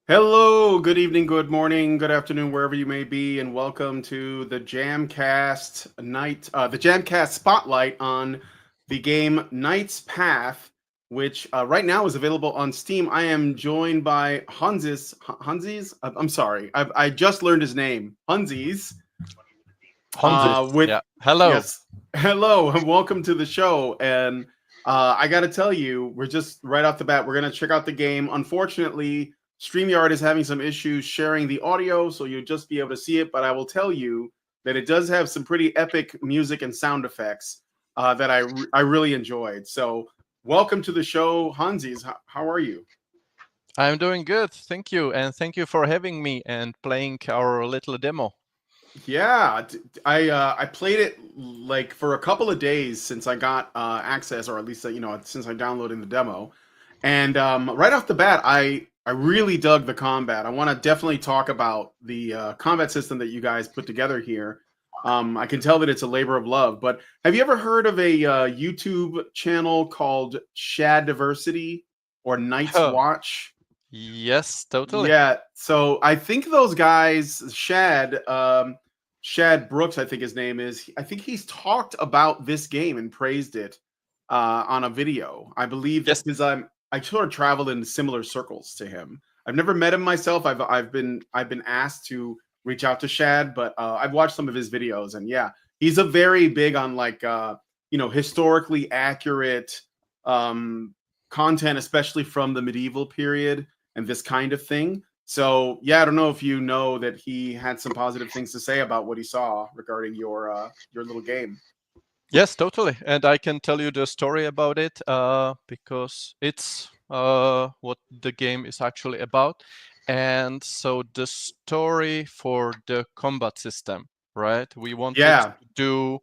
Hello, good evening, good morning, good afternoon, wherever you may be, and welcome to the Jamcast Spotlight on the game Knight's Path, which right now is available on Steam. I am joined by Hansis. I'm sorry, I just learned his name, Hunzies. Hansis. With Yeah. Hello. yes, hello, and welcome to the show. And I got to tell you, we're just right off the bat, we're gonna check out the game. Unfortunately, StreamYard is having some issues sharing the audio, so you'll just be able to see it. But I will tell you that it does have some pretty epic music and sound effects that I really enjoyed. So, welcome to the show, Hansies. How are you? I'm doing good. Thank you. And thank you for having me and playing our little demo. Yeah, I played it like for a couple of days since I got access, or at least since I downloaded the demo. And right off the bat, I really dug the combat. I want to definitely talk about the combat system that you guys put together here. I can tell that it's a labor of love. But have you ever heard of a YouTube channel called Shad Diversity or Night's Oh, Watch? yes, totally. Yeah, so I think those guys, Shad Brooks, I think his name is. I think he's talked about this game and praised it on a video. I believe that Yes. because I sort of traveled in similar circles to him. I've never met him myself. I've been asked to reach out to Shad, but I've watched some of his videos, and yeah, he's a very big on like historically accurate um, content, especially from the medieval period and this kind of thing. So yeah, I don't know if you know that he had some positive things to say about what he saw regarding your little game. Yes, totally. And I can tell you the story about it because it's what the game is actually about. And so the story for the combat system, right? We wanted Yeah. to do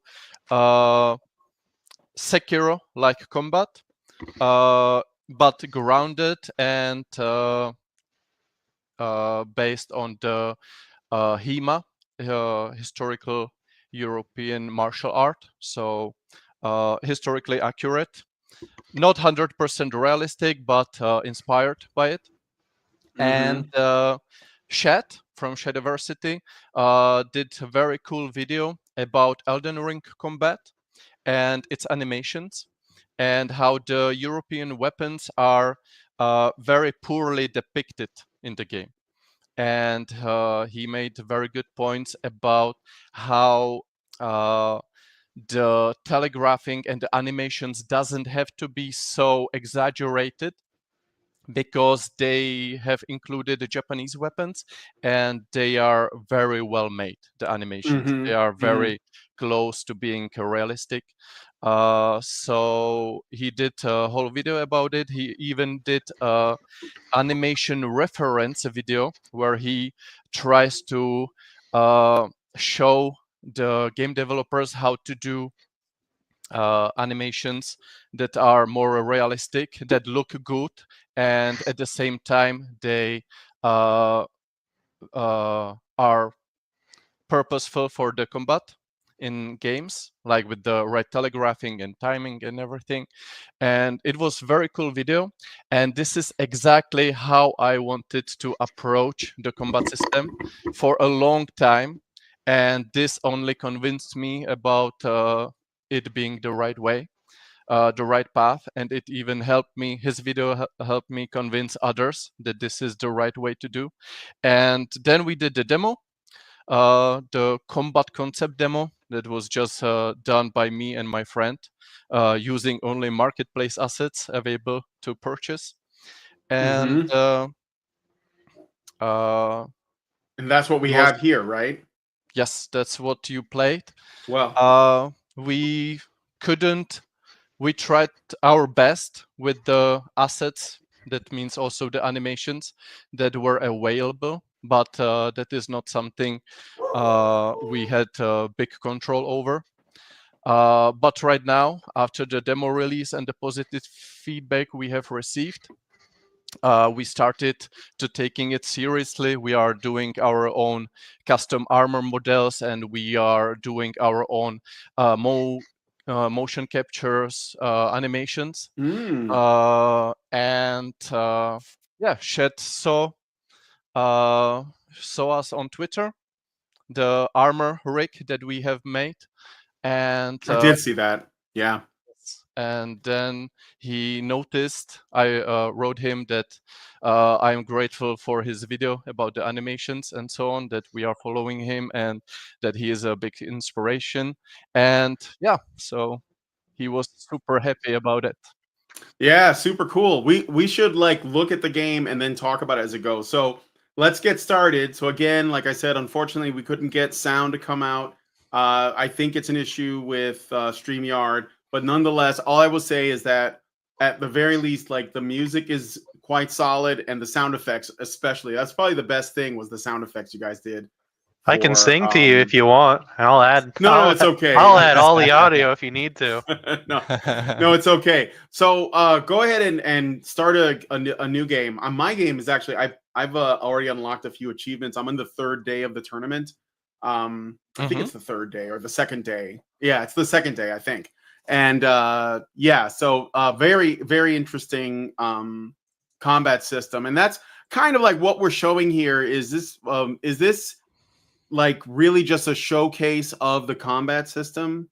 uh, Sekiro-like combat, but grounded and based on the HEMA, historical European martial art. So historically accurate, not 100% realistic, but inspired by it. And Mm-hmm. Shad from Shadiversity did a very cool video about Elden Ring combat and its animations and how the European weapons are very poorly depicted in the game. And he made very good points about how uh, the telegraphing and the animations doesn't have to be so exaggerated because they have included the Japanese weapons and they are very well made, the animations. Mm-hmm. They are Mm-hmm. very close to being realistic. So he did a whole video about it. He even did a animation reference video where he tries to show the game developers how to do animations that are more realistic, that look good, and at the same time they uh, are purposeful for the combat in games, like with the right telegraphing and timing and everything. And it was very cool video. And this is exactly how I wanted to approach the combat system for a long time. And this only convinced me about it being the right way, the right path, and it even helped me. His video helped me convince others that this is the right way to do. And then we did the demo, the combat concept demo that was just done by me and my friend using only marketplace assets available to purchase. And Mm-hmm. uh, And that's what it we was, have here, right? yes, that's what you played. Well, We couldn't, we tried our best with the assets. That means also the animations that were available, but that is not something we had big control over. But right now, after the demo release and the positive feedback we have received, we started to taking it seriously. We are doing our own custom armor models, and we are doing our own motion captures, animations, mm, and yeah, Shed saw uh, saw us on Twitter, the armor rig that we have made, and I did see that. Yeah. and then he noticed. I wrote him that I am grateful for his video about the animations and so on, that we are following him and that he is a big inspiration. And yeah, so he was super happy about it. Yeah, super cool. We should like look at the game and then talk about it as it goes. So let's get started. So again, like I said, unfortunately we couldn't get sound to come out. I think it's an issue with StreamYard, but nonetheless, all I will say is that at the very least, like the music is quite solid and the sound effects, especially. That's probably the best thing was the sound effects you guys did I can for sing to you if you want. no, it's okay. I'll add all the audio if you need to. No, it's okay. So go ahead and start a new game. My game is actually I've already unlocked a few achievements. I'm on the third day of the tournament. I think it's the third day or the second day. Yeah, it's the second day, I think. And yeah, so very very interesting combat system, and that's kind of like what we're showing here. Is this like really just a showcase of the combat system?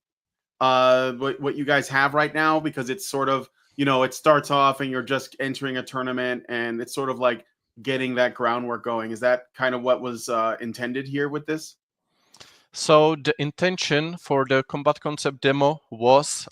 What you guys have right now, because it's sort of, it starts off and you're just entering a tournament and it's sort of like getting that groundwork going. Is that kind of what was intended here with this? So the intention for the combat concept demo was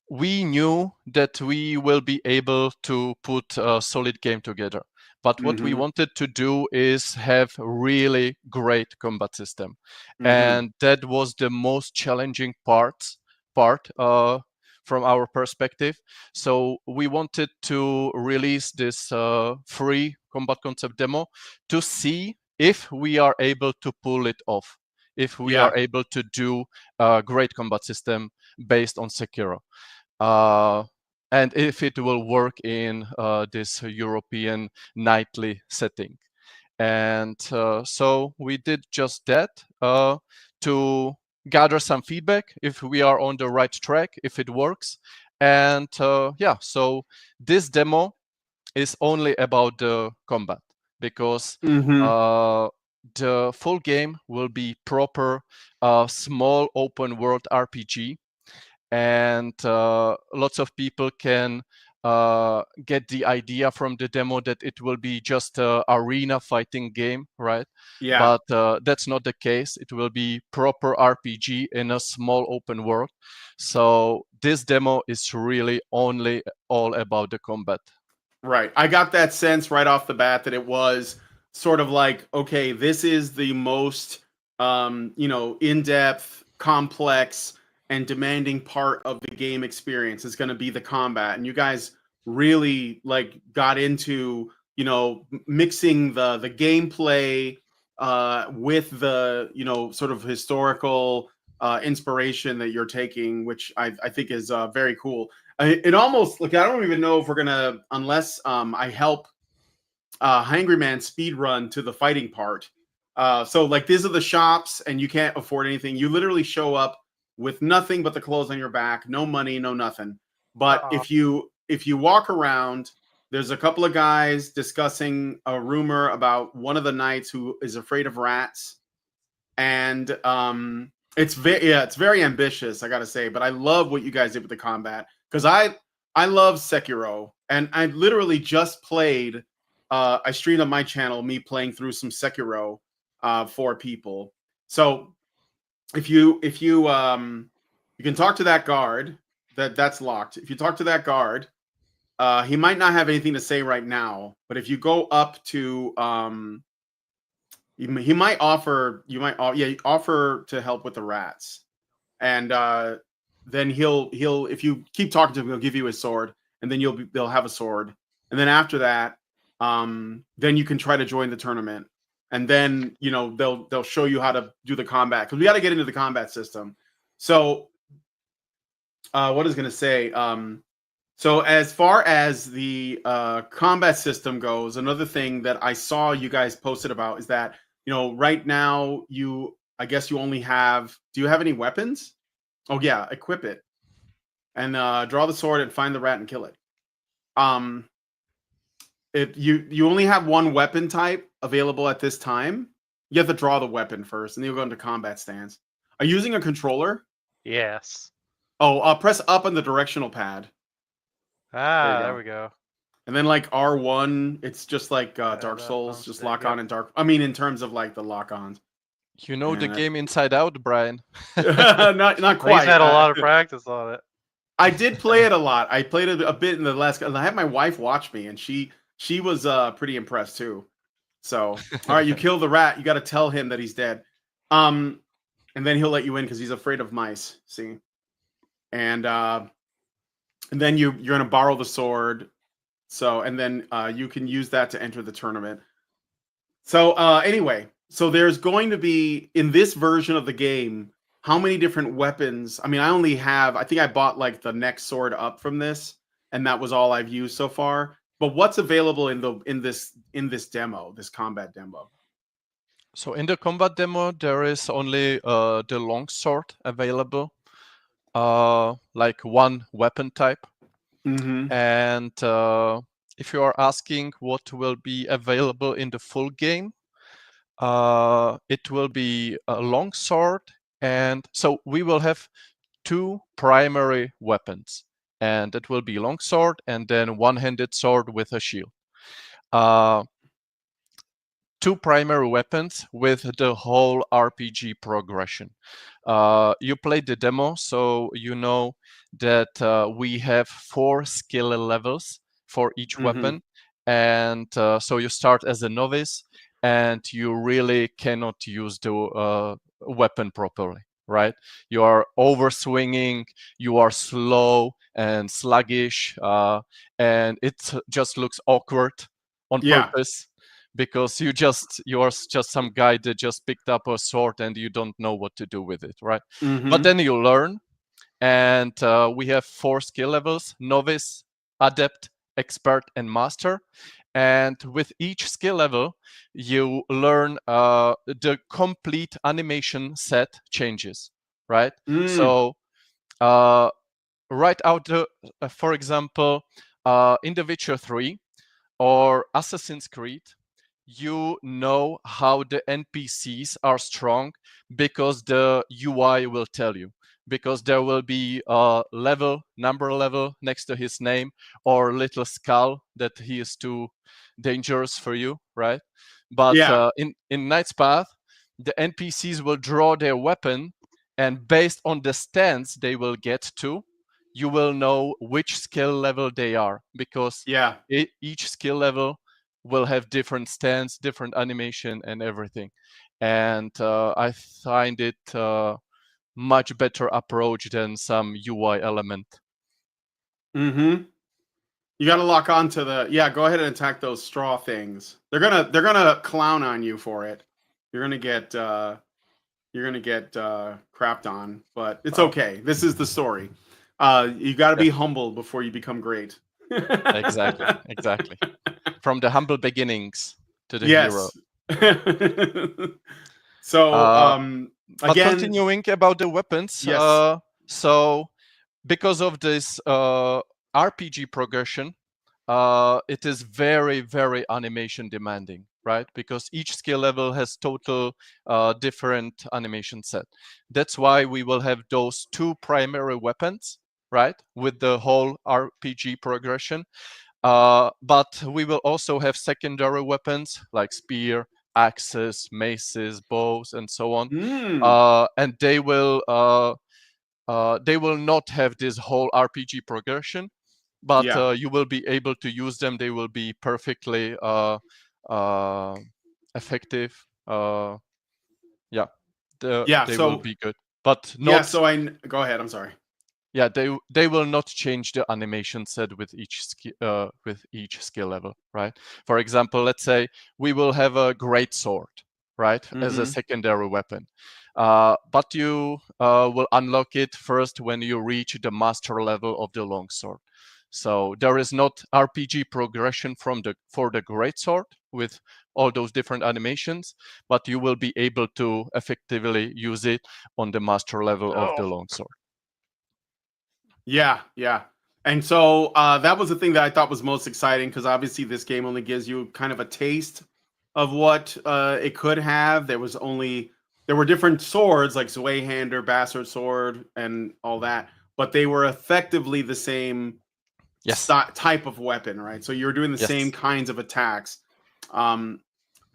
we knew that we will be able to put a solid game together. But what we wanted to do is have a really great combat system. And that was the most challenging part from our perspective. So we wanted to release this free combat concept demo to see if we are able to pull it off, if we are able to do a great combat system based on Sekiro. And if it will work in this European nightly setting. And so we did just that to gather some feedback if we are on the right track, if it works. And yeah, so this demo is only about the combat, because the full game will be proper small open world RPG, and lots of people can get the idea from the demo that it will be just a arena fighting game, right? Yeah. But that's not the case. It will be proper RPG in a small open world. So this demo is really only all about the combat. Right. I got that sense right off the bat that it was sort of like, okay, this is the most in-depth, complex, and demanding part of the game experience is going to be the combat. And you guys really like got into, mixing the gameplay with the, sort of historical inspiration that you're taking, which I think is very cool. It almost like, I don't even know if we're gonna, unless I help Hangry Man speed run to the fighting part. So like these are the shops and you can't afford anything. You literally show up with nothing but the clothes on your back, no money, no nothing. But if you walk around, there's a couple of guys discussing a rumor about one of the knights who is afraid of rats. And it's very ambitious, I gotta say, but I love what you guys did with the combat, because I love Sekiro, and I literally just played. I streamed on my channel me playing through some Sekiro for people. So if you you can talk to that guard that's locked. If you talk to that guard, he might not have anything to say right now, but if you go up to he might offer offer to help with the rats, and then he'll if you keep talking to him, he'll give you his sword, and then they'll have a sword, and then after that, then you can try to join the tournament, and then they'll show you how to do the combat, because we got to get into the combat system. So what I was going to say, so as far as the combat system goes, another thing that I saw you guys posted about is that, right now I guess you only have, do you have any weapons? Oh yeah, equip it. And draw the sword and find the rat and kill it. you only have one weapon type available at this time. You have to draw the weapon first, and then you'll go into combat stance. Are you using a controller? Yes. Oh, press up on the directional pad. Ah, you there go. we go. And then like R1, it's just like Dark that Souls, bumps just it, lock yep. on and dark. I mean, in terms of like the lock-ons. You know the Yeah. game inside out, Brian. not Well, quite. he's had a lot of practice on it. I did play it a lot. I played it a bit in the last. I had my wife watch me, and she was pretty impressed too. So, all right, you kill the rat. You got to tell him that he's dead. And then he'll let you in because he's afraid of mice. See, and then you're gonna borrow the sword. So, and then you can use that to enter the tournament. So, anyway, so there's going to be in this version of the game. How many different weapons? I mean, I think I bought like the next sword up from this, and that was all I've used so far. But what's available in this demo, this combat demo? So in the combat demo, there is only the longsword available, like one weapon type. Mm-hmm. And if you are asking what will be available in the full game, it will be a longsword. And so we will have two primary weapons, and it will be longsword and then one-handed sword with a shield. Two primary weapons with the whole RPG progression. You played the demo, so you know that we have 4 skill levels for each weapon. And so you start as a novice, and you really cannot use the weapon properly, right? You are overswinging, you are slow and sluggish, and it just looks awkward on purpose, because you are just some guy that just picked up a sword and you don't know what to do with it, right? But then you learn, and we have 4 skill levels: novice, adept, expert, and master. And with each skill level, you learn the complete animation set changes, right? So right out, for example, in The Witcher 3 or Assassin's Creed, you know how the NPCs are strong because the UI will tell you. Because there will be a number level next to his name, or little skull that he is too dangerous for you, right? But in Knight's Path, the NPCs will draw their weapon, and based on the stance they will get to, you will know which skill level they are, because each skill level will have different stance, different animation, and everything. And I find it much better approach than some UI element. You got to lock on to the go ahead and attack those straw things. They're gonna clown on you for it. You're gonna get crapped on, but it's okay. This is the story. You got to be humble before you become great. Exactly. From the humble beginnings to the hero. So but again, continuing about the weapons, so because of this RPG progression, it is very, very animation demanding, right? Because each skill level has total different animation set. That's why we will have those 2 primary weapons, right, with the whole RPG progression. But we will also have secondary weapons like spear, axes, maces, bows, and so on. And they will not have this whole RPG progression, but you will be able to use them. They will be perfectly effective. They will be good, but not. Go ahead. I'm sorry. Yeah, they will not change the animation set with each skill level, right? For example, let's say we will have a great sword, right, as a secondary weapon. But you will unlock it first when you reach the master level of the longsword. So there is not RPG progression for the greatsword with all those different animations, but you will be able to effectively use it on the master level of the longsword. Yeah. And so that was the thing that I thought was most exciting, because obviously this game only gives you kind of a taste of what it could have. There were different swords like Zweihander, Bastard Sword, and all that, but they were effectively the same Yes. type of weapon, right? So you're doing the same Yes. kinds of attacks. Um,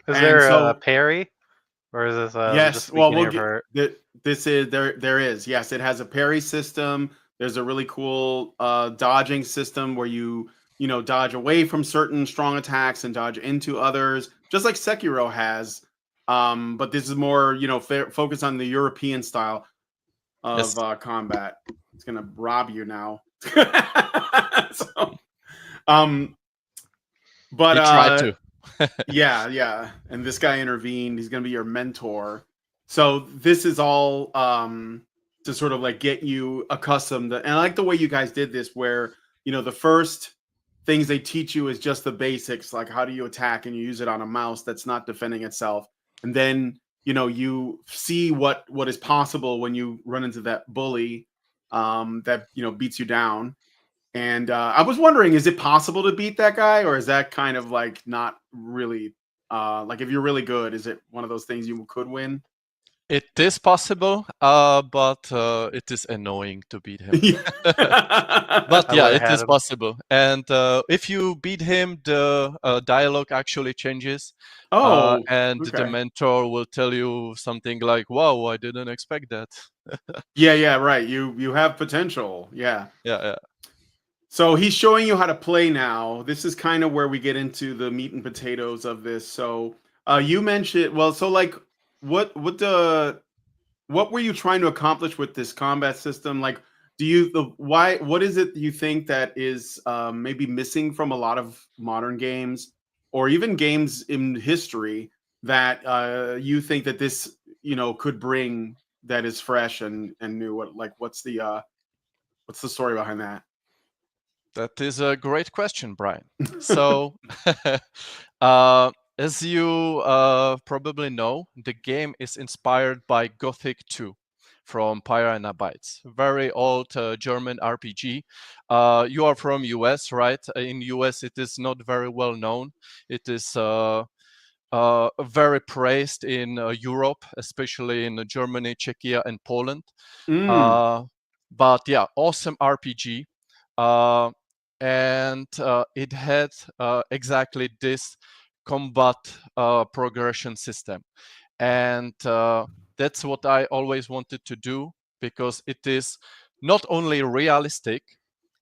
Is and there so a parry, or is this just yes, well, speaking we'll of get her? this is there is. Yes, it has a parry system. There's a really cool dodging system where you know dodge away from certain strong attacks and dodge into others, just like Sekiro has. But this is more, you know, focused on the European style of Yes. combat. It's gonna rob you now. So, um, but He tried to. yeah. And this guy intervened. He's going to be your mentor. So this is all to sort of like get you accustomed. And I like the way you guys did this, where, you know, the first things they teach you is just the basics, like how do you attack, and you use it on a mouse that's not defending itself. And then, you know, you see what is possible when you run into that bully that, you know, beats you down. And I was wondering, is it possible to beat that guy, or is that kind of like not really like if you're really good, is it one of those things you could win? It is possible, but it is annoying to beat him. But I yeah, would have it had is him. possible. And if you beat him, the dialogue actually changes. Oh, And the okay. mentor will tell you something like, "Wow, I didn't expect that." Yeah, right. You have potential. Yeah. Yeah, yeah. So he's showing you how to play now. This is kind of where we get into the meat and potatoes of this. So you mentioned, well, so like what were you trying to accomplish with this combat system? Like, what is it you think that is maybe missing from a lot of modern games, or even games in history, that you think that this, you know, could bring, that is fresh and new? What's the story behind that? That is a great question, Brian. So, uh, as you probably know, the game is inspired by Gothic 2 from Piranha Bytes, very old German RPG. You are from US, right? In US, it is not very well known. It is very praised in Europe, especially in Germany, Czechia, and Poland. Mm, Uh, but yeah, awesome RPG. Uh, and it had exactly this combat progression system. And that's what I always wanted to do, because it is not only realistic,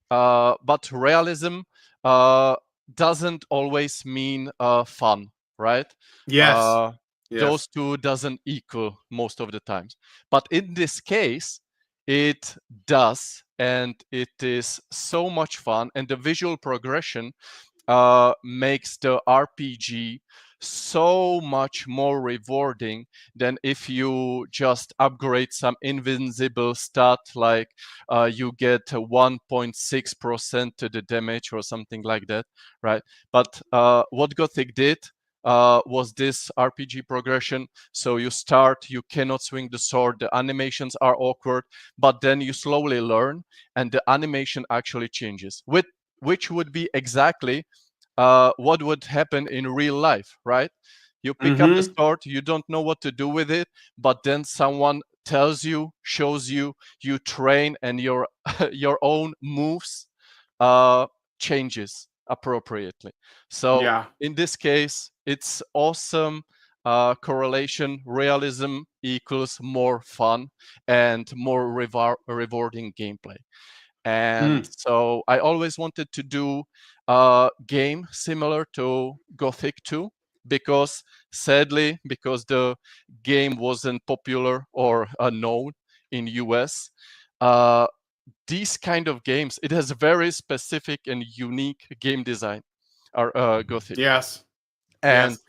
but realism uh, doesn't always mean fun, right? yes, Uh, yes. those two doesn't equal most of the times. But in this case, it does, and it is so much fun, and the visual progression makes the RPG so much more rewarding than if you just upgrade some invincible stat, like you get 1.6% to the damage or something like that, right? But what Gothic did was this RPG progression. So you start, you cannot swing the sword, the animations are awkward, but then you slowly learn, and the animation actually changes, which would be exactly what would happen in real life, right? You pick up the Mm-hmm. sword, you don't know what to do with it, but then someone tells you, shows you, you train, and your your own moves uh, changes appropriately. So Yeah. in this case, it's awesome correlation. Realism equals more fun and more rewarding gameplay. And Mm. so I always wanted to do a game similar to Gothic 2, because sadly, because the game wasn't popular or known in US, uh, these kind of games, it has a very specific and unique game design, or Gothic. Yes. And Yes.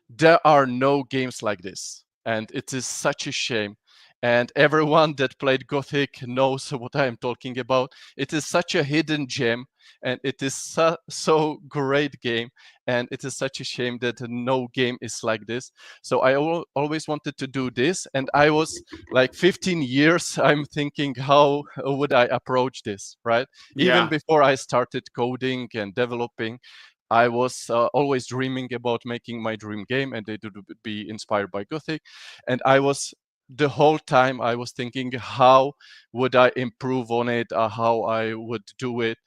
there are no games like this. And it is such a shame. and everyone that played Gothic knows what I am talking about. It is such a hidden gem, and it is so great game, and it is such a shame that no game is like this. So I always wanted to do this, and I was like 15 years I'm thinking, how would I approach this, right? Even Yeah. before I started coding and developing, I was always dreaming about making my dream game, and it would be inspired by Gothic. And the whole time I was thinking, how would I improve on it, how I would do it.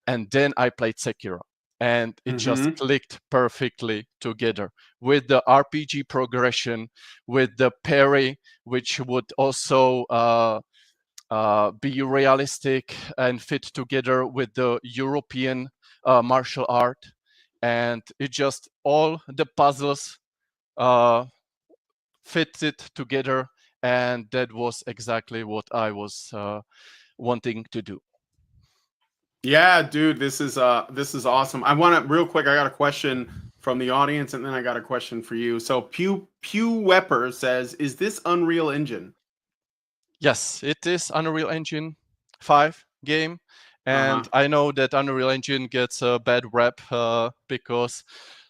And then I played Sekiro, and it just Mm-hmm. clicked perfectly together with the RPG progression, with the parry, which would also be realistic and fit together with the European martial art. And it just, all the puzzles uh, fit it together, and that was exactly what I was wanting to do. Yeah, dude, this is awesome. I want to real quick. I got a question from the audience, and then I got a question for you. So Pew Wepper says, "Is this Unreal Engine?" Yes, it is Unreal Engine 5 game, Uh-huh. and I know that Unreal Engine gets a bad rep because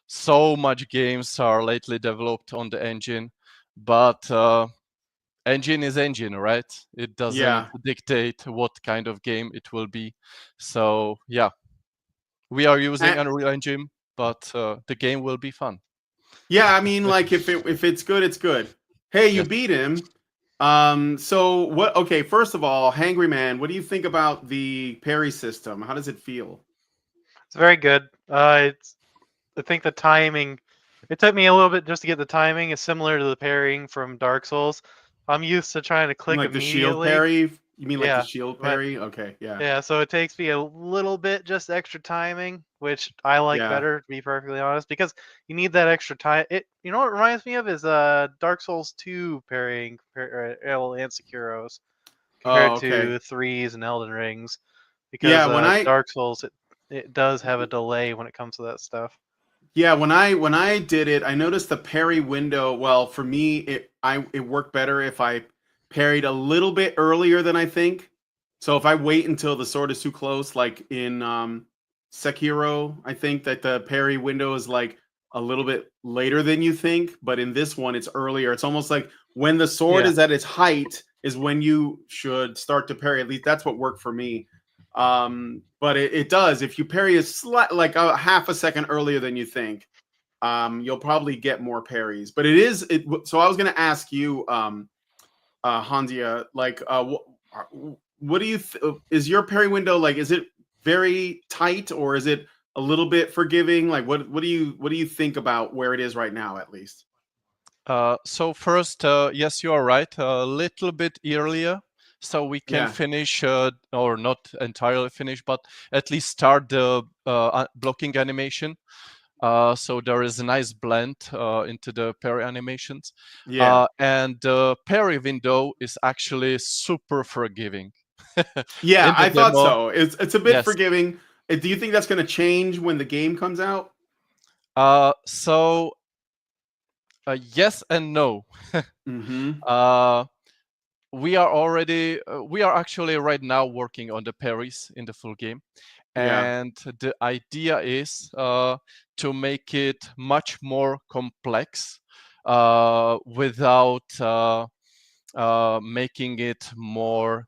so much games are lately developed on the engine, but engine is engine, right? It doesn't Yeah. dictate what kind of game it will be. So yeah, we are using And, Unreal Engine, but the game will be fun. yeah, I mean, like if it's good, it's good. Hey, you Yes. beat him. So what? Okay, first of all, Hangry Man, what do you think about the parry system? How does it feel? It's very good. It's I think the timing. It took me a little bit just to get the timing. It's similar to the parrying from Dark Souls. I'm used to trying to You mean click like the shield immediately. parry? You mean like the Yeah, shield but parry? Okay, yeah, yeah, so it takes me a little bit just extra timing, which I like yeah. better to be perfectly honest, because you need that extra time. It you know what it reminds me of is Dark Souls 2 parrying and Sekiro's Oh, compared okay. to threes and Elden Rings, Yeah, because Dark Souls it does have a delay when it comes to that stuff. when I did it, I noticed the parry window. Well, for me, it worked better if I parried a little bit earlier than I think. So if I wait until the sword is too close, like in Sekiro, I think that the parry window is like a little bit later than you think, but in this one, it's earlier. It's almost like when the sword Yeah. is at its height is when you should start to parry. At least that's what worked for me. But it does. If you parry a like a half a second earlier than you think, you'll probably get more parries. But it is it. So I was going to ask you, Hansia, like, what do you is your parry window like? Is it very tight or is it a little bit forgiving? Like, what do you think about where it is right now, at least? So first, yes, you are right. A little bit earlier, so we can Yeah, finish, or not entirely finish, but at least start the blocking animation. So there is a nice blend into the parry animations, yeah, and the parry window is actually super forgiving. yeah. In the I thought demo, so. It's a bit yes. forgiving. Do you think that's going to change when the game comes out? So yes and no. Mm-hmm. Uh, we are actually right now working on the parries in the full game, Yeah, and the idea is to make it much more complex without making it more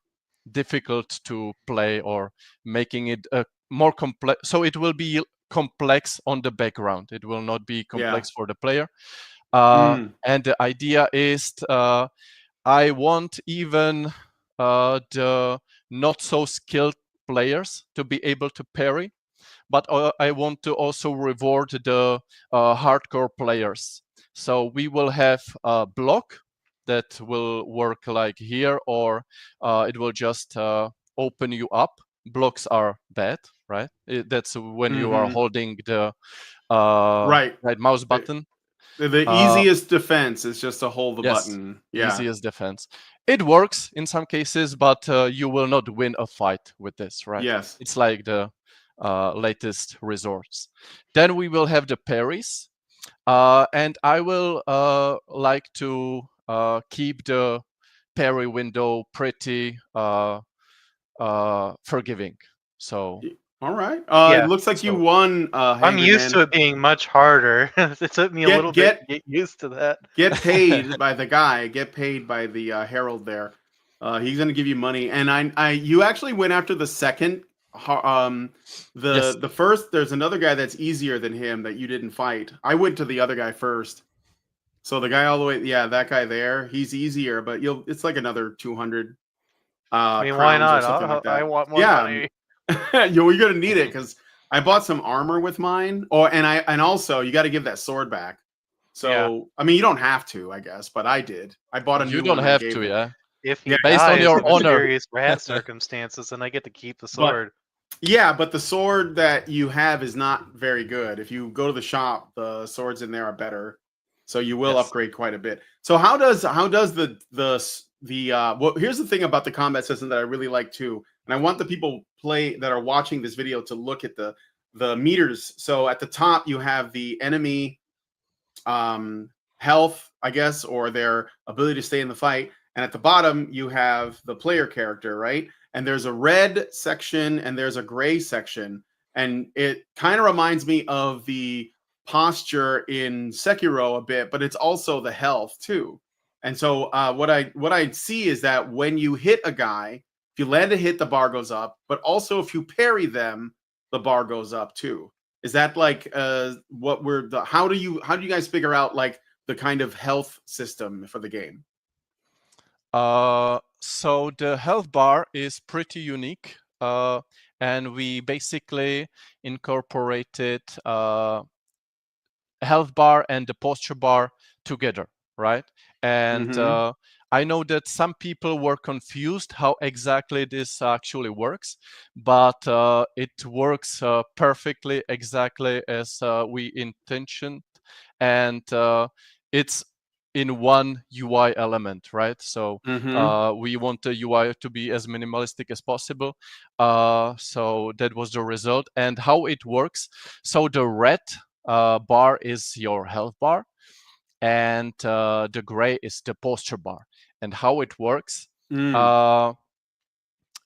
difficult to play, or making it more complex. So it will be complex on the background, it will not be yeah. complex for the player. Mm. And the idea is I want even the not so skilled players to be able to parry, but I want to also reward the hardcore players. So we will have a block that will work like here, or it will just open you up. Blocks are bad, right? That's when you are Mm-hmm. holding the Right. right mouse The, button. the Uh, easiest defense is just to hold the yes, button. Yeah. easiest defense. It works in some cases, but you will not win a fight with this, right? Yes. It's like the latest resorts. Then we will have the parries, and I will like to keep the parry window pretty forgiving. So All right. Yeah, It looks like you so won, I'm Hangry used Man. to it being much harder. It took me a little bit to Get get used to that. get paid by the guy. Get paid by the herald there. He's gonna give you money, and you actually went after the second. yes, The first. There's another guy that's easier than him that you didn't fight. I went to the other guy first. So the guy all the way, yeah, that guy there, he's easier, but it's like another 200 I mean, why crowns or not? something like I that. want more Yeah, money. you're gonna need it because I bought some armor with mine. And also you got to give that sword back. Yeah. So I mean, you don't have to, I guess, but I did. I bought a you new don't one. I have gave to, it. yeah. If Yeah, he Based on dies your in honor. mysterious rat circumstances, then I get to keep the but sword. yeah, but the sword that you have is not very good. If you go to the shop, the swords in there are better. So you will Yes. upgrade quite a bit. So how does well, here's the thing about the combat system that I really like too. And I want the people that are watching this video to look at the meters. So at the top you have the enemy health, I guess, or their ability to stay in the fight. And at the bottom you have the player character, right? And there's a red section and there's a gray section. And it kind of reminds me of the posture in Sekiro a bit, but it's also the health too. And so what I see is that when you hit a guy, if you land a hit, the bar goes up, but also if you parry them, the bar goes up too. Is that like how do you guys figure out like the kind of health system for the game? So the health bar is pretty unique, and we basically incorporated health bar and the posture bar together, right? And Mhm. I know that some people were confused how exactly this actually works, but it works perfectly, exactly as we intentioned, and it's in one UI element, right? So Mhm. we want the UI to be as minimalistic as possible. So that was the result, and how it works. So the red bar is your health bar, and the gray is the posture bar. And how it works, Mm. uh,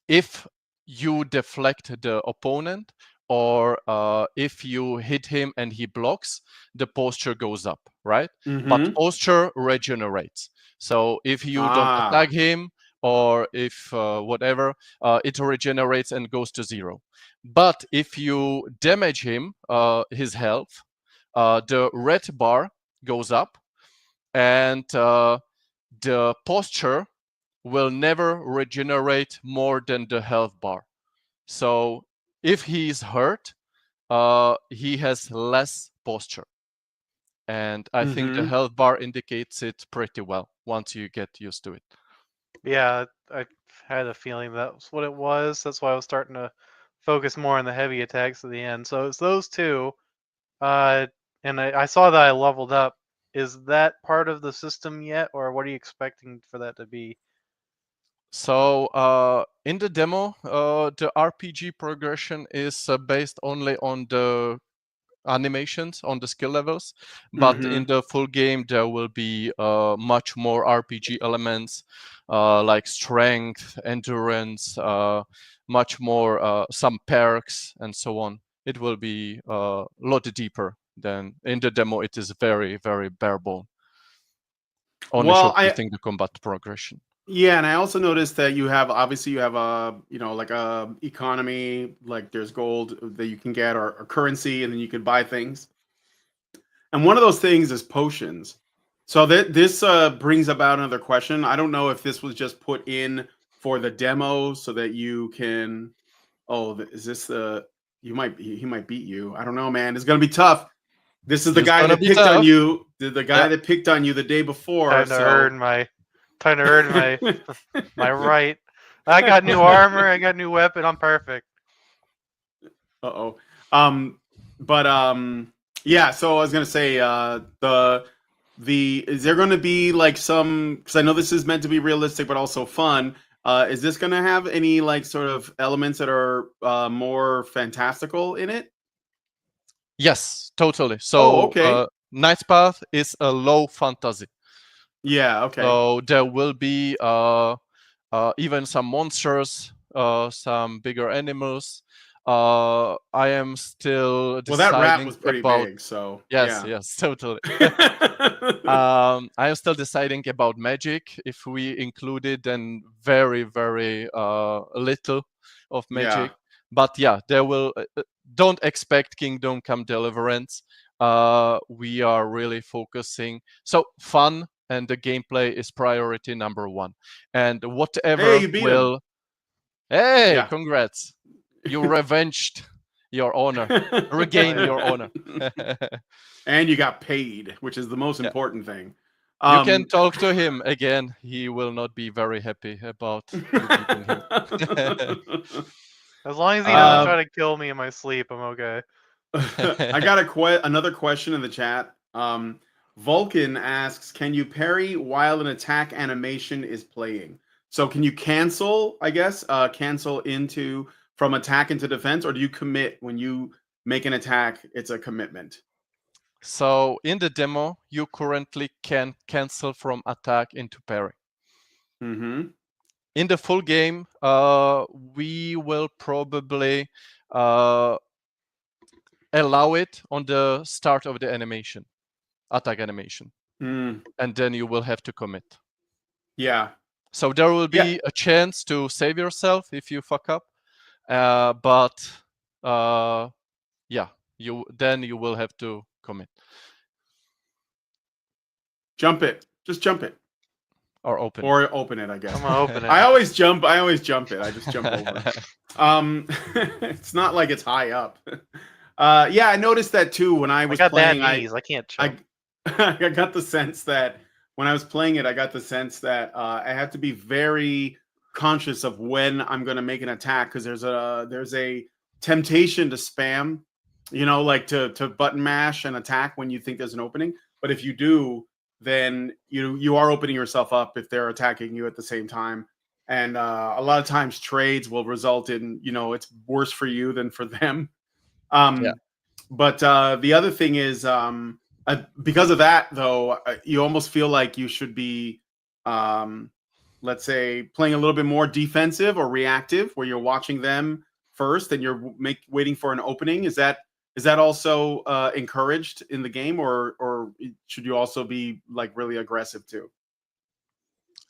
if you deflect the opponent, or if you hit him and he blocks, the posture goes up, right? But Mhm. posture regenerates. So if you don't attack Ah. him, or if whatever, it regenerates and goes to 0. But if you damage him, his health, the red bar goes up, and the posture will never regenerate more than the health bar. So if he's hurt, he has less posture. And I think the Mhm. health bar indicates it pretty well once you get used to it. Yeah, I had a feeling that's what it was. That's why I was starting to focus more on the heavy attacks at the end. So it's those two. Uh, and I saw that I leveled up. Is that part of the system yet, or what are you expecting for that to be? So in the demo, the RPG progression is based only on the animations, on the skill levels, but in Mhm. the full game there will be much more RPG elements, like strength, endurance, much more, some perks and so on. It will be a lot deeper than in the demo. It is very, very bare bone, only Well, showcasing the combat progression. yeah, and I also noticed that you have a like a economy, like there's gold that you can get or currency, and then you can buy things. And one of those things is potions. So this brings about another question. I don't know if this was just put in for the demo so that you can. Oh, is this the? He might beat you. I don't know, man. It's gonna be tough. This is the It's guy gonna that be picked on tough. you. The guy Yeah. that picked on you the day before. Time to So. earn my, time to earn my right. I got new armor. I got new weapon. I'm perfect. Uh-oh. Um, but yeah, so I was gonna say the is there gonna be like some, because I know this is meant to be realistic but also fun. Is this gonna have any like sort of elements that are more fantastical in it? Yes, totally. Oh, So okay. Knight's Path is a low fantasy. Yeah. Okay. So there will be even some monsters, some bigger animals. I am still Well, that rat deciding was pretty about. big, so Yes, yeah. yes, totally. I am still deciding about magic. If we included then very, very little of Yeah. magic. But yeah, there will. Don't expect Kingdom Come Deliverance. We are really focusing. So fun and the gameplay is priority number one. And Hey, whatever you beat him. will. Hey, Yeah. congrats! You revenged your honor. Regain yeah. your honor. And you got paid, which is the most Yeah. important thing. You can talk to him again. He will not be very happy about you beating him. As long as he doesn't Uh, try to kill me in my sleep, I'm okay. I got another question in the chat. Vulcan asks, "Can you parry while an attack animation is playing? So can you cancel? I guess cancel into from attack into defense, or do you commit when you make an attack? It's a commitment." So in the demo, you currently can cancel from attack into parry. Mm-hmm. In the full game, we will probably allow it on the start of the animation, attack animation, and then you will have to commit. Yeah. So there will Yeah. be a chance to save yourself if you fuck up, but yeah, you will have to commit Jump it. Just jump it. or open. Or open it, I guess. I'm gonna open it. I always jump it. I just jump over. It's not like it's high up. Yeah, I noticed that too when I I was got bad playing. knees. I can't I jump. I got the sense that when I was playing it, I got the sense that I have to be very conscious of when I'm going to make an attack because there's a temptation to spam, like to button mash and attack when you think there's an opening. But if you do, then you are opening yourself up if they're attacking you at the same time. And a lot of times trades will result in it's worse for you than for them. Yeah. But the other thing is, because of that, though, you almost feel like you should be, let's say, playing a little bit more defensive or reactive, where you're watching them first and you're waiting for an opening. Is that also encouraged in the game, or should you also be like really aggressive too?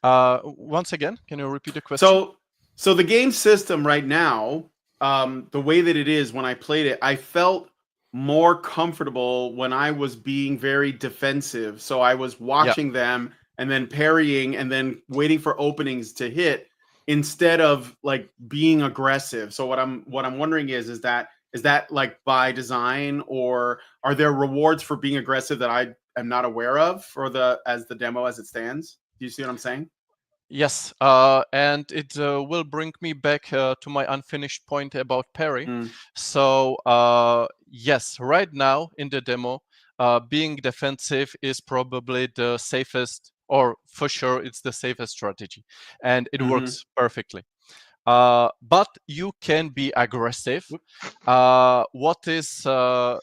Once again, can you repeat the question? So the game system right now, the way that it is, when I played it, I felt more comfortable when I was being very defensive. So I was watching them and then parrying and then waiting for openings to hit instead of like being aggressive. So what I'm wondering is that like by design, or are there rewards for being aggressive that I am not aware of for as the demo as it stands? Do you see what I'm saying? Yes, and it will bring me back to my unfinished point about parry. So yes, right now in the demo, being defensive is probably the safest, or for sure it's the safest strategy, and it works perfectly. But you can be aggressive. What is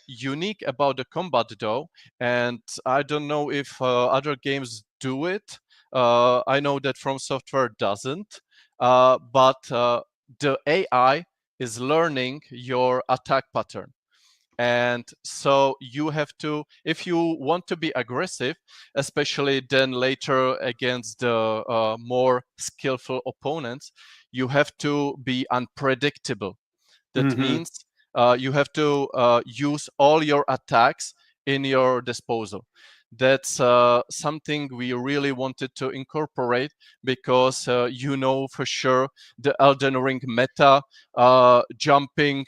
unique about the combat though, and I don't know if other games do it, I know that From Software doesn't, but the AI is learning your attack pattern. And so you have to, if you want to be aggressive, especially then later against the more skillful opponents, you have to be unpredictable. That means you have to use all your attacks in your disposal. That's something we really wanted to incorporate because for sure the Elden Ring meta, jumping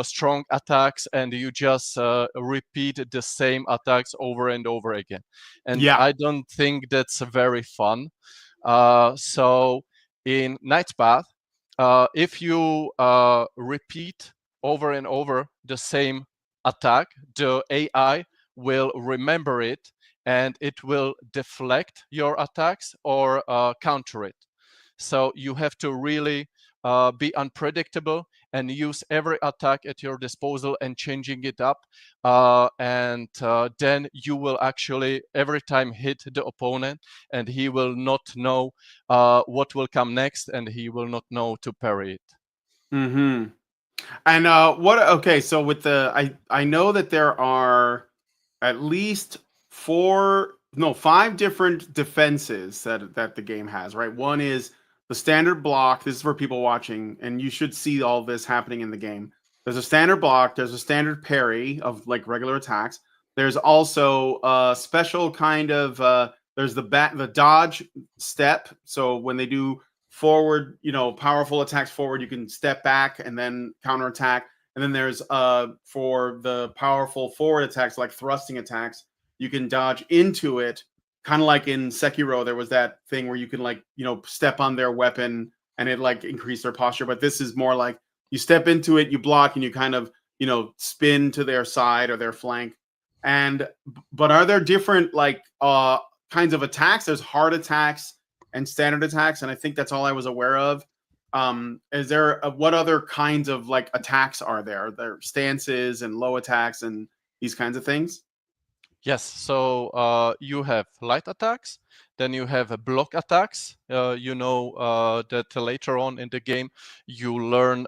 strong attacks, and you just repeat the same attacks over and over again. And Yeah. I don't think that's very fun. So in Knight's Path, if you repeat over and over the same attack, the AI will remember it and it will deflect your attacks or counter it. So you have to really be unpredictable and use every attack at your disposal and changing it up. And then you will actually every time hit the opponent, and he will not know what will come next, and he will not know to parry it. Mm-hmm. And what? Okay, so with the I know that there are at least five different defenses that the game has. Right. One is the standard block. This is for people watching, and you should see all this happening in the game. There's a standard block. There's a standard parry of like regular attacks. There's also a special kind of there's the dodge step. So when they do forward, powerful attacks forward, you can step back and then counterattack. And then there's for the powerful forward attacks, like thrusting attacks, you can dodge into it, kind of like in Sekiro. There was that thing where you can step on their weapon and it like increase their posture. But this is more like you step into it, you block, and you kind of spin to their side or their flank. But are there different kinds of attacks? There's hard attacks and standard attacks, and I think that's all I was aware of. Is there what other kinds of attacks are there? There are stances and low attacks and these kinds of things. Yes, so you have light attacks, then you have block attacks. That later on in the game you learn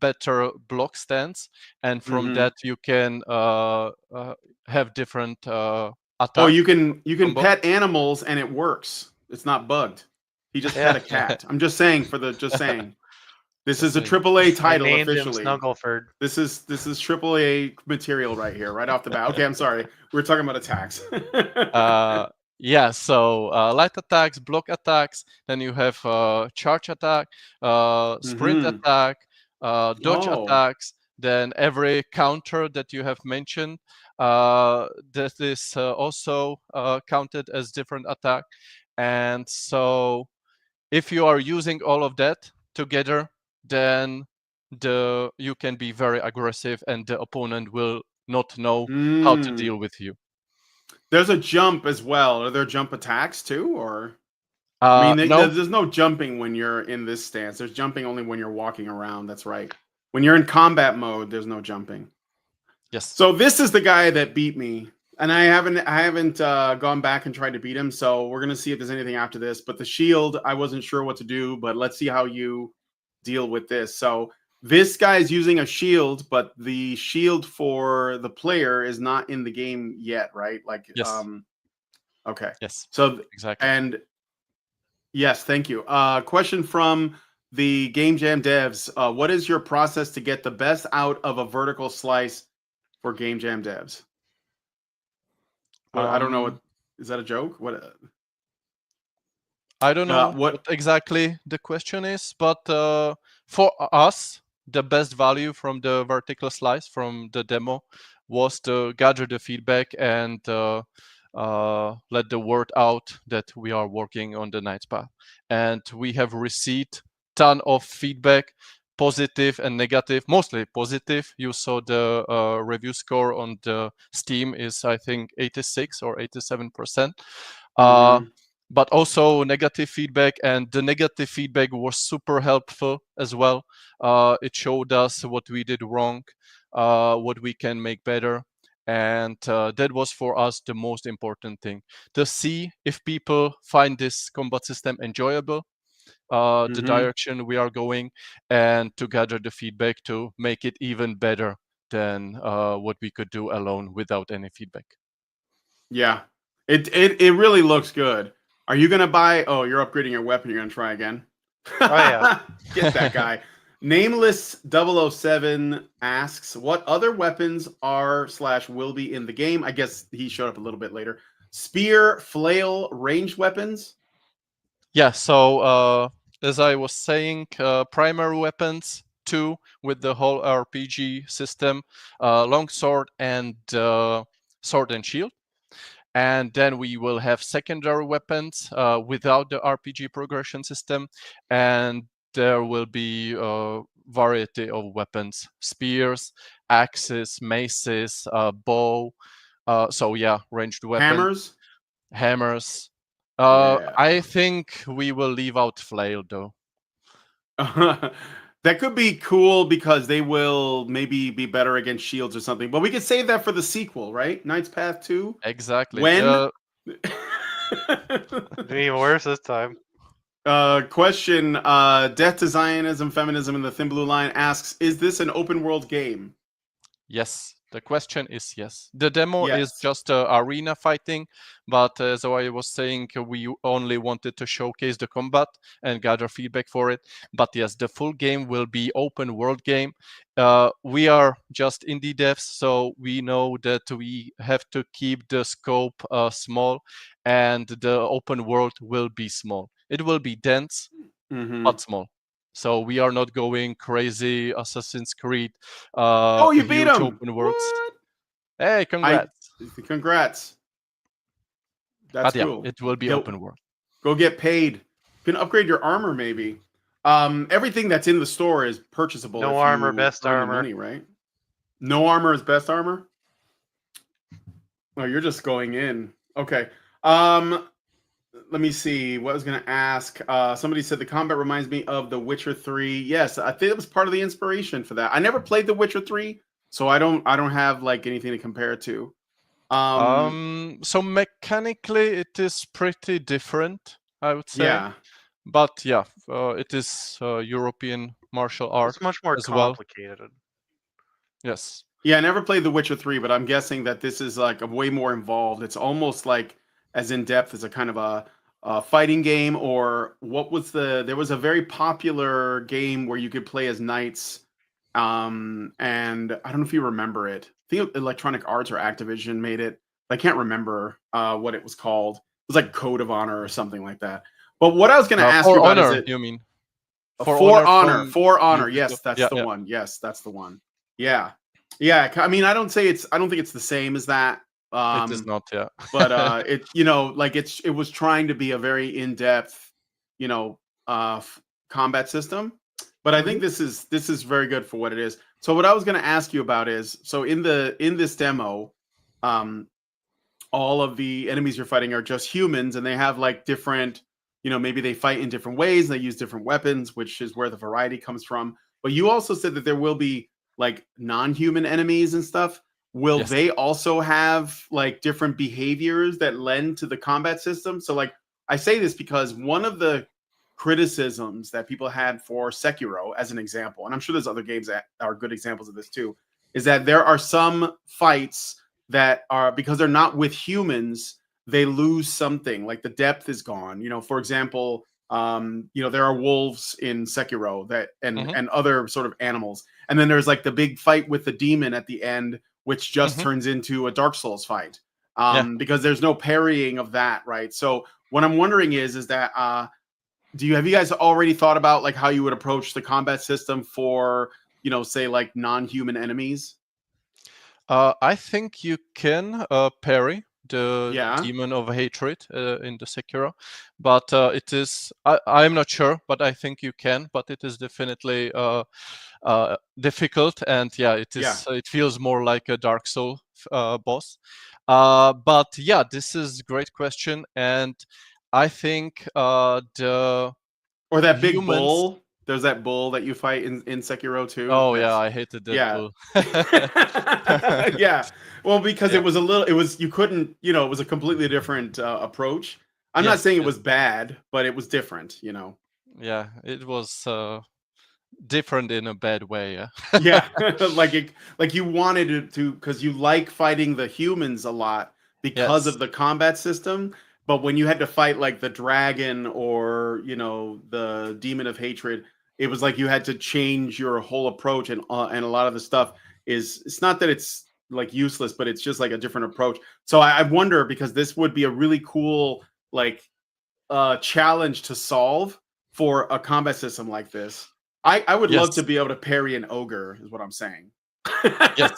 better block stance, and from that you can have different attacks. Oh, you can pet animals and it works. It's not bugged. He just pet a cat. I'm just saying This is a AAA title officially. Snuggleford. This is AAA material right here, right off the bat. Okay, I'm sorry. We're talking about attacks. Yeah, so light attacks, block attacks. Then you have charge attack, sprint attack, dodge attacks. Then every counter that you have mentioned, that is also counted as different attack. And so if you are using all of that together, then you can be very aggressive and the opponent will not know how to deal with you. There's a jump as well. Are there jump attacks too, or no? There's no jumping when you're in this stance. There's jumping only when you're walking around. That's right. When you're in combat mode, there's no jumping. Yes. So this is the guy that beat me, and I haven't gone back and tried to beat him. So we're gonna see if there's anything after this. But the shield, I wasn't sure what to do. But let's see how you deal with this. So this guy is using a shield, but the shield for the player is not in the game yet, right? Yes. Okay. Yes. So exactly. And yes, thank you. Question from the Game Jam devs: what is your process to get the best out of a vertical slice for Game Jam devs? Well, I don't know. What is that a joke? What? I don't know what exactly the question is, but for us, the best value from the vertical slice from the demo was to gather the feedback and let the word out that we are working on the Knight's Path. And we have received ton of feedback, positive and negative, mostly positive. You saw the review score on the Steam is, I think, 86 or 87%. But also negative feedback, and the negative feedback was super helpful as well. It showed us what we did wrong, what we can make better, and that was for us the most important thing, to see if people find this combat system enjoyable, the direction we are going, and to gather the feedback to make it even better than what we could do alone without any feedback. Yeah, it really looks good. Are you gonna buy? Oh, you're upgrading your weapon. You're gonna try again. Oh yeah, get that guy. Nameless 007 asks, what other weapons are/will be in the game? I guess he showed up a little bit later. Spear, flail, ranged weapons. Yeah. So as I was saying, primary weapons 2 with the whole RPG system, longsword and sword and shield. And then we will have secondary weapons without the RPG progression system. And there will be a variety of weapons: spears, axes, maces, bow. So yeah, ranged weapons. Hammers. Yeah. I think we will leave out flail though. That could be cool because they will maybe be better against shields or something. But we could save that for the sequel, right? Knight's Path 2? Exactly. When? Be even worse this time. Question, Death to Zionism, Feminism, and the Thin Blue Line asks, is this an open world game? Yes, the question is yes. The demo is Yes. just arena fighting, but as I was saying, we only wanted to showcase the combat and gather feedback for it. But yes, the full game will be open world game. We are just indie devs, so we know that we have to keep the scope small, and the open world will be small. It will be dense, but small. So we are not going crazy Assassin's Creed, Oh, you beat huge him! open worlds. What? Hey, congrats! Congrats. That's But yeah, cool. it will be Go- open world. Go get paid. You can upgrade your armor, maybe. Everything that's in the store is purchasable. No if armor, you best earn the armor. money, right? No armor is best armor. Oh, you're just going in. Okay. Let me see. What I was going to ask. Somebody said the combat reminds me of The Witcher 3. Yes, I think it was part of the inspiration for that. I never played The Witcher 3, so I don't have like anything to compare it to. So mechanically, it is pretty different, I would say. Yeah. But yeah, it is European martial art It's much more as well. complicated. Yes. Yeah, I never played The Witcher 3, but I'm guessing that this is like a way more involved. It's almost like as in depth as a kind of a fighting game, or what was there was a very popular game where you could play as knights. And I don't know if you remember it. I think Electronic Arts or Activision made it. I can't remember what it was called. It was like Code of Honor or something like that. But what I was going to ask For you about Honor, is it you mean? For Honor? from For Honor. Ubisoft. Yes, that's Yeah, the yeah. one. Yes, that's the one. Yeah. Yeah, I mean, I don't think it's the same as that. It is not, yeah. But it, like it was trying to be a very in-depth, you know, combat system. But I think this is very good for what it is. So what I was going to ask you about is, so in this demo, all of the enemies you're fighting are just humans, and they have like different, maybe they fight in different ways, they use different weapons, which is where the variety comes from. But you also said that there will be like non-human enemies and stuff. Will Yes. they also have like different behaviors that lend to the combat system? So like I say this because one of the criticisms that people had for Sekiro, as an example, and I'm sure there's other games that are good examples of this too, is that there are some fights that are, because they're not with humans, they lose something, like the depth is gone. For example, there are wolves in Sekiro that and other sort of animals, and then there's like the big fight with the demon at the end, which just turns into a Dark Souls fight, because there's no parrying of that, right? So what I'm wondering is that have you guys already thought about like how you would approach the combat system for, say like non-human enemies? I think you can parry the Yeah. demon of hatred in the Sekiro, but it is I'm not sure, but I think you can. But it is definitely difficult, and yeah, it is. Yeah. It feels more like a Dark Soul boss. But yeah, this is a great question, and I think the Or that big humans. bull. There's that bull that you fight in Sekiro too. Oh yeah, I hated that yeah. bull. Yeah. Well, because Yeah. you couldn't, it was a completely different approach. I'm not Yes, saying it yes. was bad, but it was different, Yeah, it was different in a bad way. Yeah. Yeah. like you wanted it to, because you like fighting the humans a lot because Yes. of the combat system. But when you had to fight like the dragon or, the demon of hatred, it was like you had to change your whole approach, and a lot of the stuff it's not that it's like useless, but it's just like a different approach. So I wonder, because this would be a really cool like challenge to solve for a combat system like this. I would love to Yes. be able to parry an ogre, is what I'm saying. Yes.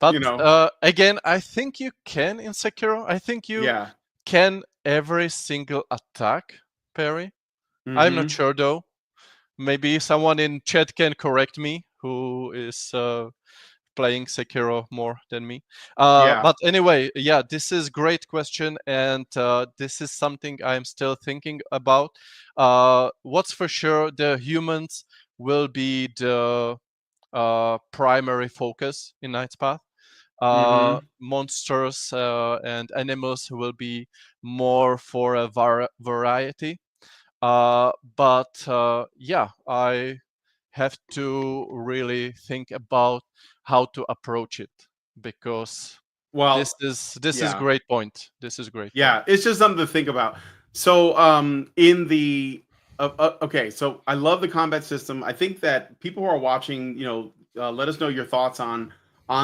But You know. again, I think you can in Sekiro. I think you Yeah. can every single attack parry. I'm not sure though. Maybe someone in chat can correct me who is playing Sekiro more than me. Yeah. But anyway, yeah, this is great question, and this is something I'm still thinking about. What's for sure, the humans will be the primary focus in Knight's Path. Mhm. Monsters and animals will be more for a variety. But yeah, I have to really think about how to approach it, because Well, this is yeah. great point. This is great point. Yeah, it's just something to think about. So, in the okay, so I love the combat system. I think that people who are watching, let us know your thoughts on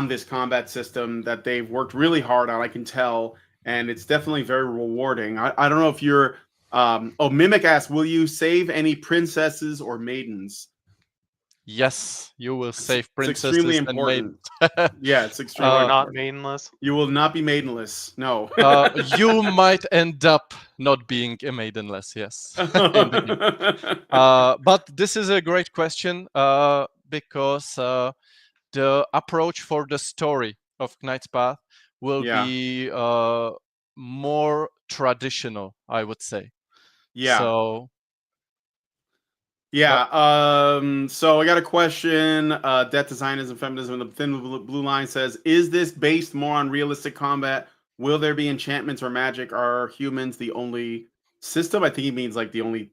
this combat system that they've worked really hard on. I can tell, and it's definitely very rewarding. I don't know if you're. Mimic asks, will you save any princesses or maidens? Yes, you will save It's extremely princesses and important. maidens. Yeah, it's You are extremely uh, not important. maidenless. You will not be maidenless. No. you might end up not being a maidenless, yes, in the game. But this is a great question, because the approach for the story of Knight's Path will Yeah. be more traditional, I would say. Yeah. So, Yeah. So I got a question. Death designers and feminism. The thin blue line says, "Is this based more on realistic combat? Will there be enchantments or magic? Are humans the only system?" I think he means like the only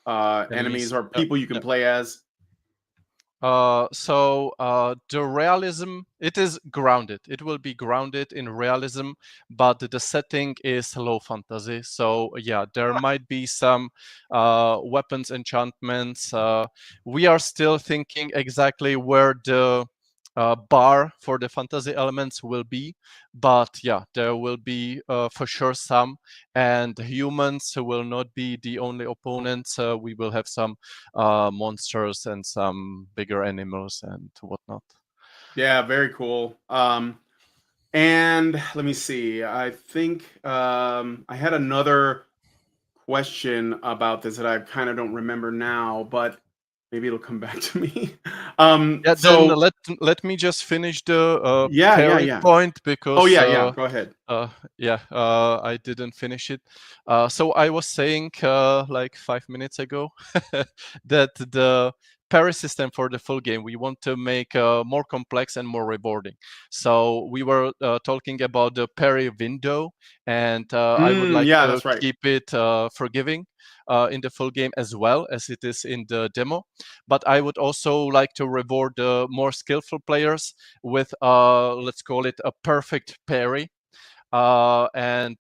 enemies enemies. or people you can play as. The realism, it is grounded. It will be grounded in realism, but the setting is low fantasy. So yeah, there might be some weapons enchantments. We are still thinking exactly where the bar for the fantasy elements will be, but yeah, there will be for sure some, and humans will not be the only opponents. We will have some monsters and some bigger animals and whatnot. Yeah, very cool. And let me see. I think I had another question about this that I kind of don't remember now, but maybe it'll come back to me. Yeah, then So let me just finish the yeah. parry point, Oh because yeah. Go ahead. I didn't finish it. So I was saying like 5 minutes ago that the parry system for the full game we want to make more complex and more rewarding. So we were talking about the parry window, and I would like Yeah, to that's right. keep it forgiving in the full game as well as it is in the demo. But I would also like to reward the more skillful players with let's call it a perfect parry, and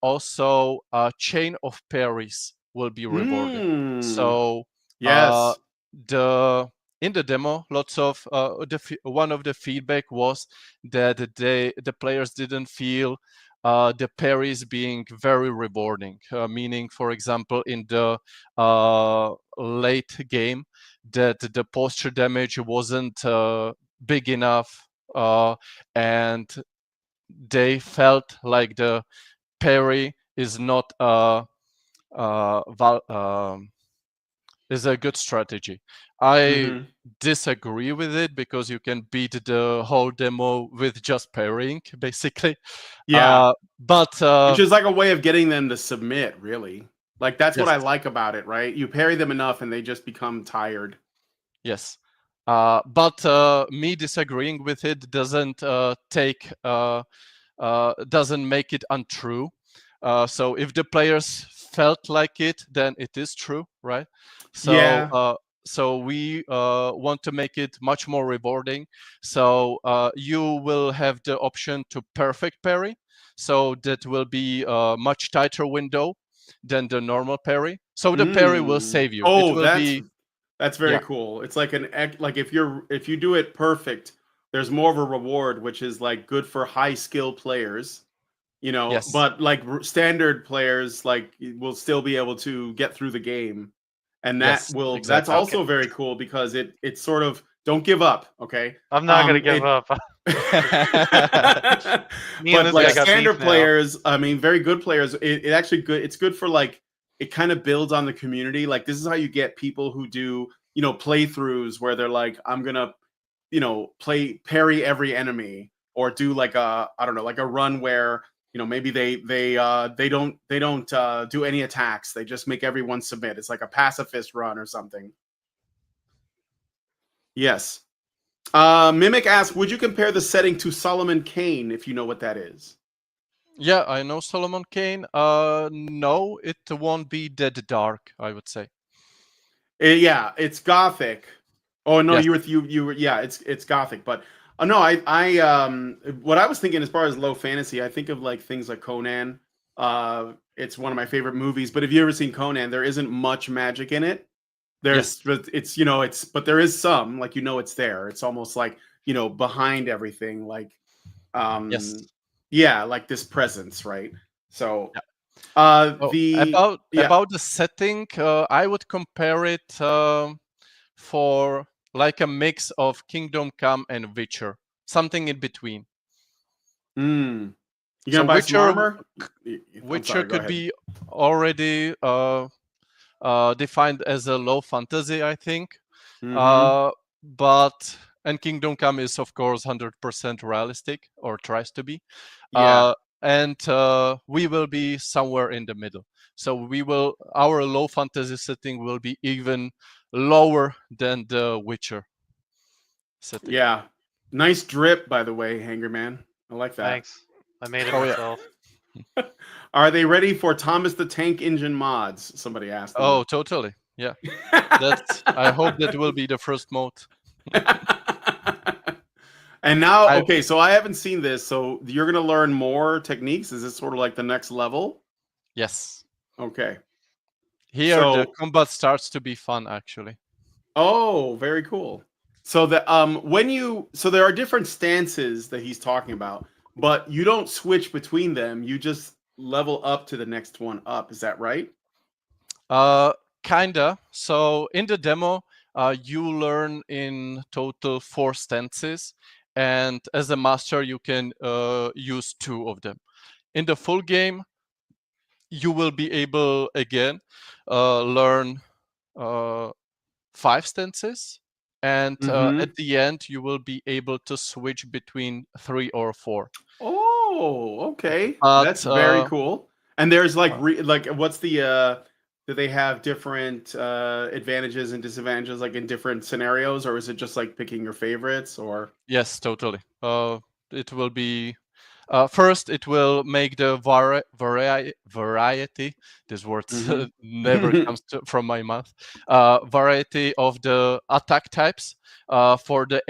also a chain of parries will be rewarded. Mm, So uh, yes. the in the demo, lots of one of the feedback was that the players didn't feel the parries being very rewarding. Meaning, for example, in the late game, that the posture damage wasn't big enough, and they felt like the parry is not is a good strategy. I Hmm. disagree with it, because you can beat the whole demo with just parrying, basically. Yeah, But which is like a way of getting them to submit, really. Like that's what yes, I like about it, right? You parry them enough and they just become tired. yes. But me disagreeing with it doesn't make it untrue. So if the players felt like it, then it is true, right? So Yeah. so we want to make it much more rewarding. So you will have the option to perfect parry. So that will be a much tighter window than the normal parry. So the parry will Mm. save you. It Oh, will be, that's very yeah, cool. It's like like if you do it perfect, there's more of a reward, which is like good for high skill players, yes, but like standard players like will still be able to get through the game. And yes, that's exactly. Okay, also very cool because it's sort of don't give up, okay? I'm not gonna give It up. Me and but this guy like Yes. got beef standard now. players, I mean, very good players, it actually good. It's good for like it kind of builds on the community. Like this is how you get people who do playthroughs where they're like, I'm gonna play parry every enemy or do like a I don't know like a run where maybe they don't do any attacks. They just make everyone submit. It's like a pacifist run or something. Yes. Mimic asks, would you compare the setting to Solomon Kane if you know what that is? Yeah, I know Solomon Kane. No, it won't be that dark, I would say. Yeah, it's gothic. Oh no, Yes. you were yeah, it's gothic, but no, I what I was thinking as far as low fantasy, I think of like things like Conan. It's one of my favorite movies, but if you ever seen Conan, there isn't much magic in it. Yes. But it's it's but there is some, like it's there. It's almost like, behind everything, like Yes. yeah, like this presence, right? So Yeah. Oh, the yeah. about the setting, I would compare it for like a mix of Kingdom Come and Witcher, something in between. Mm. You So gonna buy some armor? I'm Witcher sorry, go could ahead. be already defined as a low fantasy, I think. Mm-hmm. Uh, but and Kingdom Come is of course 100% realistic, or tries to be. Yeah. And we will be somewhere in the middle. So our low fantasy setting will be even lower than the Witcher setting. Yeah. Nice drip, by the way, Hanger Man. I like that. Thanks. I made it Oh yeah. myself. Are they ready for Thomas the Tank Engine mods? Somebody asked them. Oh, totally. Yeah. I hope that will be the first mode. And now, I okay, so I haven't seen this, so you're gonna learn more techniques. Is this sort of like the next level? Yes. Okay. Here the So, combat starts to be fun actually. oh, very cool. So so there are different stances that he's talking about, but you don't switch between them. You just level up to the next one up. Is that right? Uh Kinda. So in the demo, you learn in total 4 stances, and as a master you can use 2 of them. In the full game, you will be able again learn 5 stances, and Mm-hmm. at the end you will be able to switch between 3 or 4. Oh, okay. That's But very cool. And there's like uh, like what's the do they have different advantages and disadvantages like in different scenarios, or is it just like picking your favorites or yes, totally. It will be first. It will make the variety. This word Mhm. never comes from my mouth. Variety of the attack types for the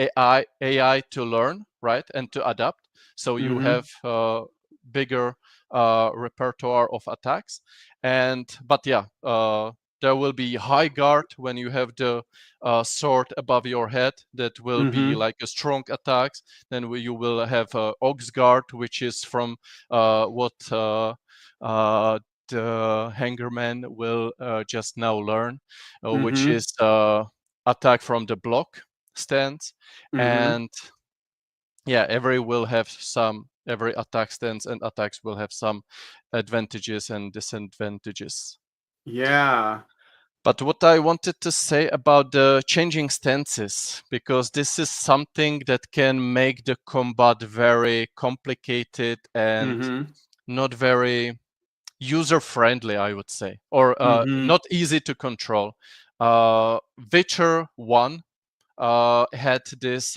AI to learn, right, and to adapt. So you have Mhm. bigger repertoire of attacks, and but yeah. There will be high guard when you have the sword above your head. That will be Mhm. like a strong attacks. Then you will have Ox Guard, which is from what uh, the Hangerman will just now learn, which Mhm. is attack from the block stance. Mhm. And yeah, every attack stance and attacks will have some advantages and disadvantages. Yeah. But what I wanted to say about the changing stances, because this is something that can make the combat very complicated and Mhm. not very user friendly, I would say, or Mhm. not easy to control. Witcher 1 had this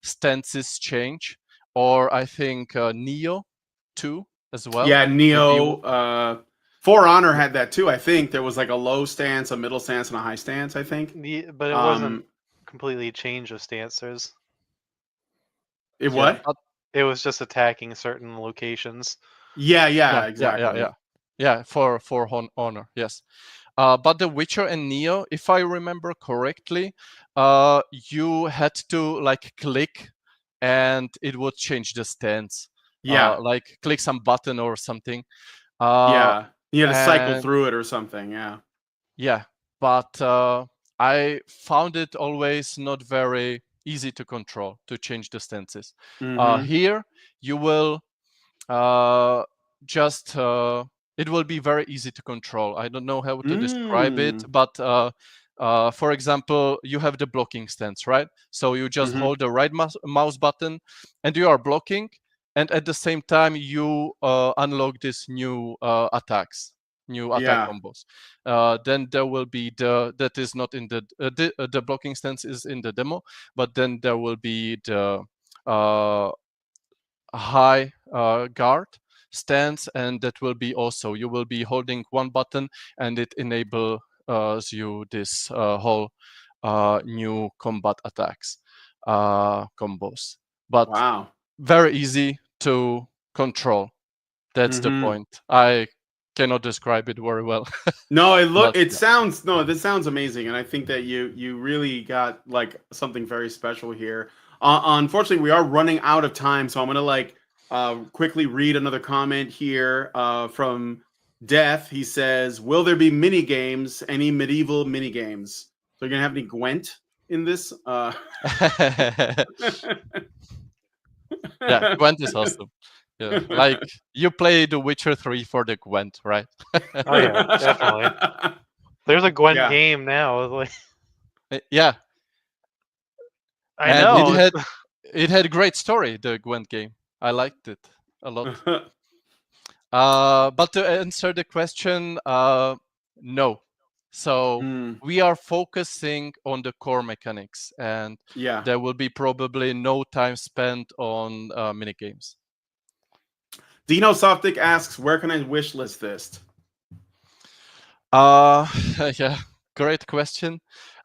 stances change, or I think Neo 2 as well. Yeah, Maybe Neo For Honor had that too. I think there was like a low stance, a middle stance, and a high stance, I think. But it wasn't Um completely change of stance. it Yeah, what? it was just attacking certain locations. Yeah, Yeah, yeah, yeah, yeah, yeah, exactly. yeah. For Honor, yes. But The Witcher and Neo, if I remember correctly, you had to like click, and it would change the stance. Yeah. Like click some button or something. Uh, Yeah. You had to cycle and through it or something, yeah. yeah, but I found it always not very easy to control, to change the stances. Mhm. Here, you will uh, just it will be very easy to control. I don't know how to describe it, Mm. but for example, you have the blocking stance, right? So you just Mhm. hold the right mouse button and you are blocking, and at the same time you unlock these new attacks. new attack combos. Then there will be that is not in the blocking stance is in the demo, but then there will be the high guard stance, and that will be also, you will be holding one button and it enables you this whole new combat attacks combos, but Wow. very easy to control. That's the point. I cannot describe it very well. No, But, this sounds amazing, and I think that you really got like something very special here. Unfortunately, we are running out of time, so I'm gonna like quickly read another comment here from Death. He says, "Will there be mini games? Any medieval mini games? So you're gonna have any Gwent in this?" yeah, Gwent is awesome. Yeah, like you play The Witcher 3 for the Gwent, right? Oh yeah, definitely. There's a Gwent Yeah. game now. Like, Yeah, I and know. it had a great story, the Gwent game. I liked it a lot. But to answer the question, no. So we are focusing on the core mechanics, and Yeah. there will be probably no time spent on mini games. Dino Softic asks, "Where can I wish list this?" Yeah, great question.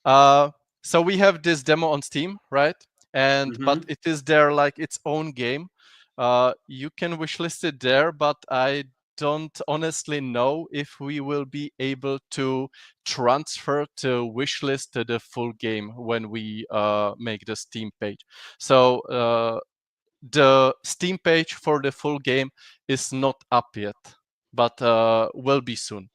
So we have this demo on Steam, right? And but it is there like its own game. You can wishlist it there, but I don't honestly know if we will be able to transfer to wishlist to the full game when we make the Steam page. So the Steam page for the full game is not up yet, but will be soon.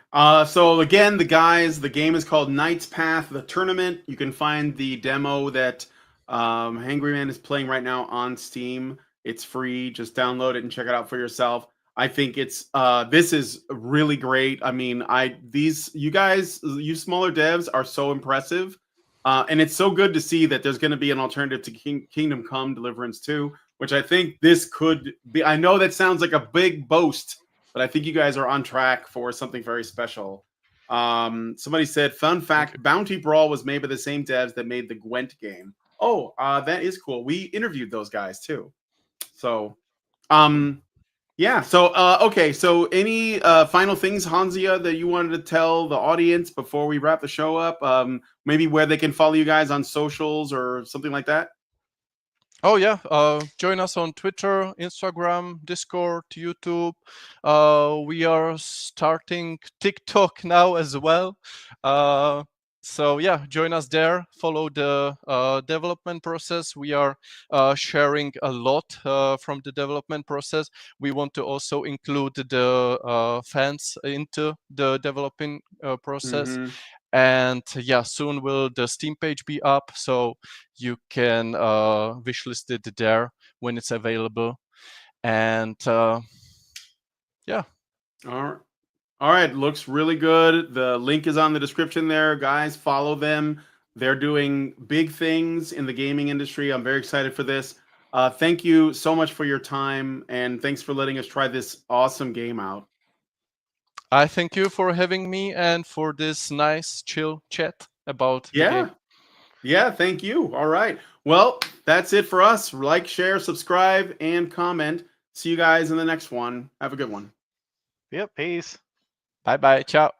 So again, the game is called Knight's Path, the tournament. You can find the demo that Hangry Man is playing right now on Steam. It's free. Just download it and check it out for yourself. I think it's this is really great. I mean, you guys, you smaller devs are so impressive. And it's so good to see that there's going to be an alternative to Kingdom Come Deliverance 2, which I think this could be. I know that sounds like a big boast, but I think you guys are on track for something very special. Somebody said, "Fun fact: Bounty Brawl was made by the same devs that made the Gwent game." Oh, that is cool. We interviewed those guys too. So, yeah. So, okay. So, any final things, Hansia, that you wanted to tell the audience before we wrap the show up? Maybe where they can follow you guys on socials or something like that. Oh yeah, join us on Twitter, Instagram, Discord, YouTube. We are starting TikTok now as well. So yeah, join us there. Follow the development process. We are sharing a lot from the development process. We want to also include the fans into the developing process. And yeah, soon will the Steam page be up, so you can wishlist it there when it's available. And yeah. All right. Looks really good. The link is on the description there, guys. Follow them. They're doing big things in the gaming industry. I'm very excited for this. Thank you so much for your time, and thanks for letting us try this awesome game out. I thank you for having me and for this nice, chill chat about the game. Yeah, thank you. All right. Well, that's it for us. Like, share, subscribe, and comment. See you guys in the next one. Have a good one. Yep, peace. Bye-bye. Ciao.